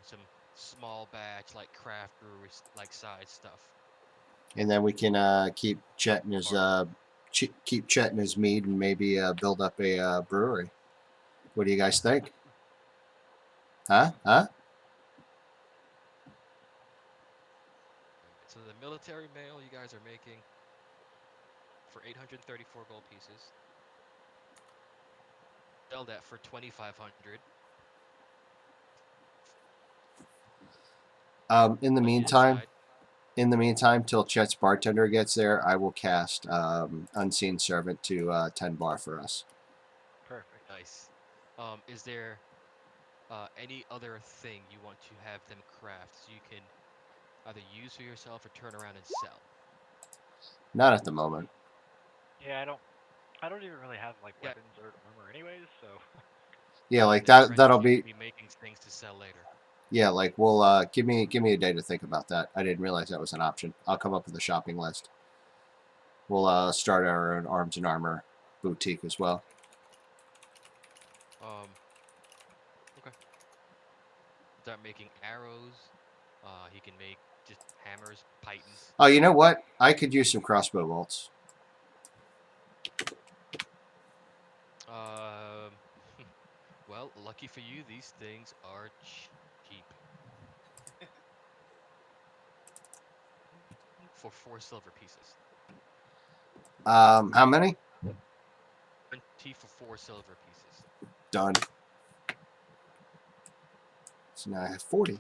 some small batch like craft breweries like size stuff. And then we can keep Chet in his mead and maybe build up a brewery. What do you guys think? Huh? So the military mail you guys are making for 834 gold pieces. Sell that for 2,500. In the meantime, till Chet's bartender gets there, I will cast Unseen Servant to 10 bar for us. Perfect. Nice. Is there any other thing you want to have them craft so you can either use for yourself or turn around and sell? Not at the moment. Yeah, I don't even really have like Yeah. weapons or armor anyways, so Yeah, like The that'll apprentice be. can be making things to sell later. Yeah, like we'll give me a day to think about that. I didn't realize that was an option. I'll come up with a shopping list. We'll start our own arms and armor boutique as well. Okay. start making arrows. He can make just hammers, pythons. Oh, you know what? I could use some crossbow bolts. Um, well, lucky for you, these things are cheap. For 4 silver pieces. How many? 20 for 4 silver pieces. Done. So now I have 40.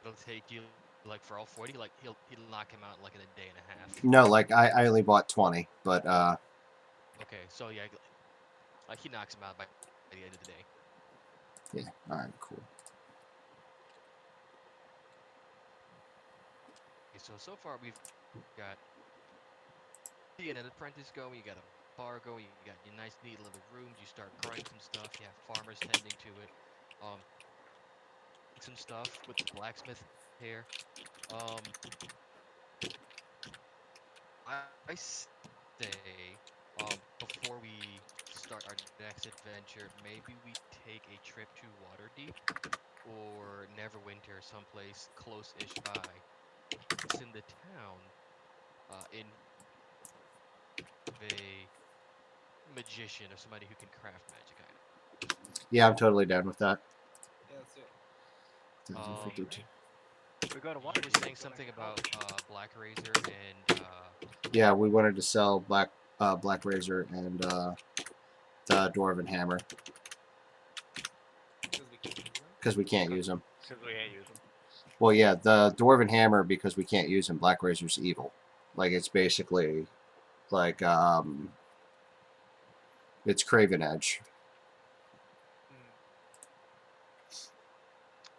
It'll take you like for all 40, like he'll knock him out like in a day and a half. No, like I only bought 20, but Okay, so yeah, like he knocks him out by the end of the day. yeah, all right, cool. Okay, so far we've got an apprentice going, you got a bar going, you got your nice neat little rooms, you start growing some stuff, you have farmers tending to it, um, some stuff with the blacksmith here. Um, I say, before we start our next adventure, maybe we take a trip to Waterdeep or Neverwinter, someplace close-ish by. It's in the town, in a magician or somebody who can craft magic items. Yeah, I'm totally down with that. Yeah, let's do it. Um, 1052. We go to you water. were saying something about Black Razor and Yeah, we wanted to sell Black Razor and the Dwarven Hammer Because we can't use them. because we can't use them. Because we can't use them. Well, yeah, the Dwarven Hammer because we can't use them. Black Razor's evil. Like it's basically like it's Craven Edge.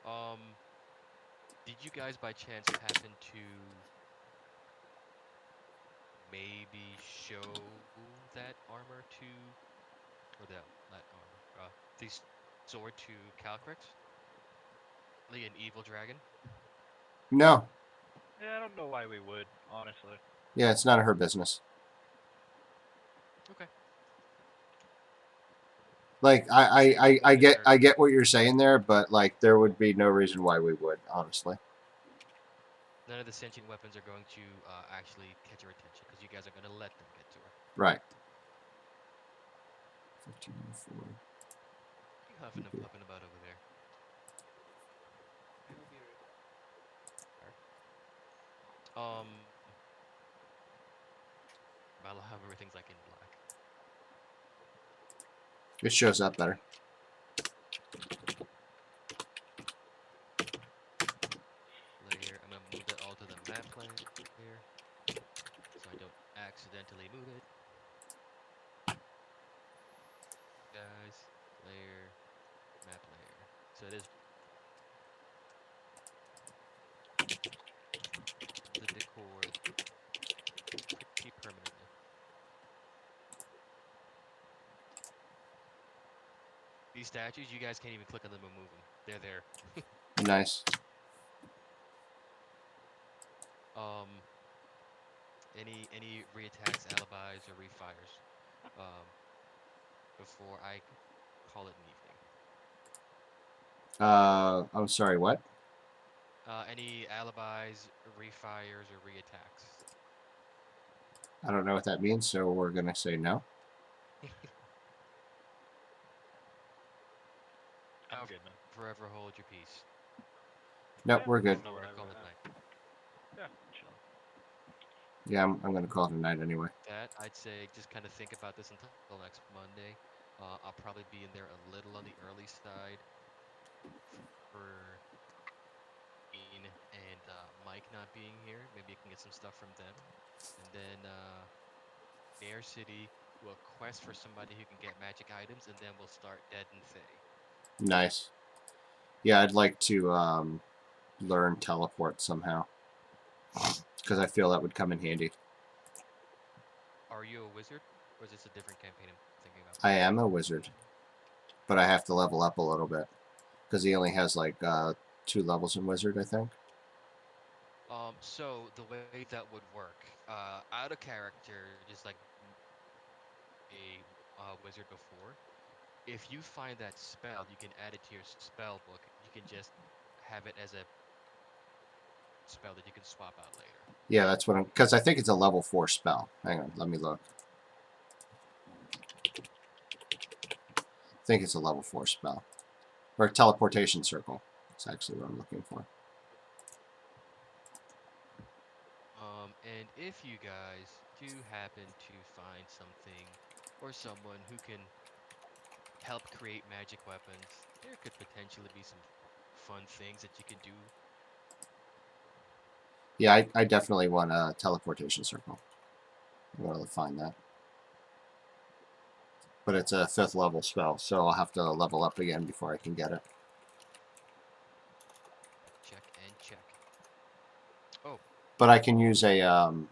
um. Did you guys by chance happen to maybe show that armor to, or that armor, the sword to Calcrix? Like an evil dragon? No, Yeah, I don't know why we would, honestly. yeah, it's none of her business. Okay. Like I Just get her. I get what you're saying there, but like there would be no reason why we would, honestly. None of the sentient weapons are going to actually catch her attention because you guys are going to let them get to her. Right. 1504. What are you huffing about over there? I will be right back. I love how everything's like in black. It shows up better. Layer. I'm gonna move that all to the map layer, so I don't accidentally move it. Guys, layer, map layer. So it is the decor pretty permanently. These statues, you guys can't even click on them and move them. They're there. Nice. Um, any reattacks, alibis, or refires, before I call it an evening. I'm sorry, what? Any alibis, refires, or reattacks. I don't know what that means, so we're gonna say no. I'm good, man. Forever hold your peace. Nope, Yeah, we're good. So we're gonna whatever, call it yeah. night. Yeah, chilling. Yeah, I'm gonna call it a night anyway. That I'd say just kind of think about this until next Monday. I'll probably be in there a little on the early side for Ian and Mike not being here. Maybe I can get some stuff from them, and then Air City will quest for somebody who can get magic items, and then we'll start Dead and Fey. Nice. Yeah, I'd like to learn teleport somehow because I feel that would come in handy. Are you a wizard, or is this a different campaign I'm thinking about? I am a wizard, but I have to level up a little bit because he only has like 2 levels in wizard, I think. So the way that would work, out of character, just like a wizard before, if you find that spell, you can add it to your spell book. You can just have it as a spell that you can swap out later. Yeah, that's what I'm. Because I think it's a level 4 spell. Hang on, let me look. I think it's a level 4 spell. Or teleportation circle. That's actually what I'm looking for. And if you guys do happen to find something or someone who can help create magic weapons, there could potentially be some fun things that you can do. Yeah, I definitely want a teleportation circle. I'm going to find that. But it's a 5th level spell, so I'll have to level up again before I can get it. Check and check. Oh, But I can use a. Oh,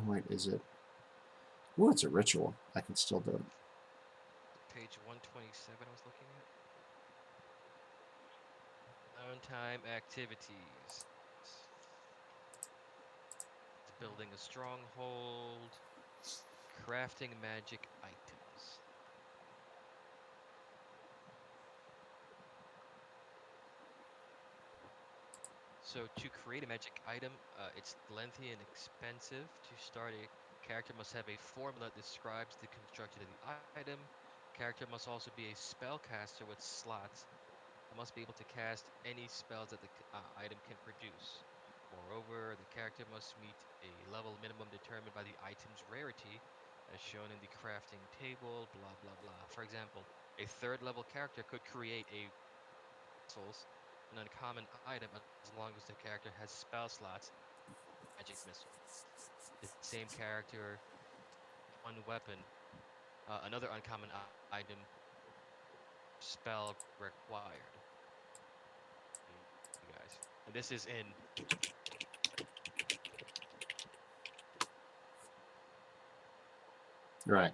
wait, is it? Ooh, it's a ritual. I can still do it. page 127 I was looking at. Downtime activities. Building a stronghold. Crafting magic items. So to create a magic item, it's lengthy and expensive. To start, a character must have a formula that describes the construction of the item. Character must also be a spellcaster with slots and must be able to cast any spells that the item can produce. Moreover, the character must meet a level minimum determined by the item's rarity, as shown in the crafting table, blah blah blah. For example, a third level character could create a missiles, an uncommon item as long as the character has spell slots, magic missile. The same character, one weapon, another uncommon item, spell required. You guys, and this is in. Right.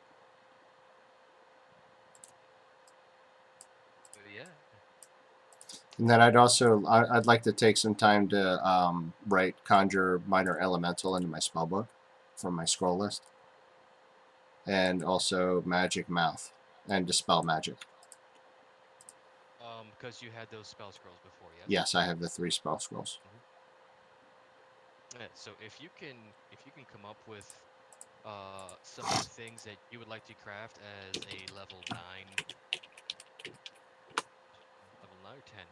Yeah. And then I'd like to take some time to write Conjure Minor Elemental into my spell book from my scroll list. And also Magic Mouth and Dispel Magic. Because you had those spell scrolls before, yes. Yes, I have the 3 spell scrolls. Yeah, so if you can come up with some of the things that you would like to craft as a level 9 or 10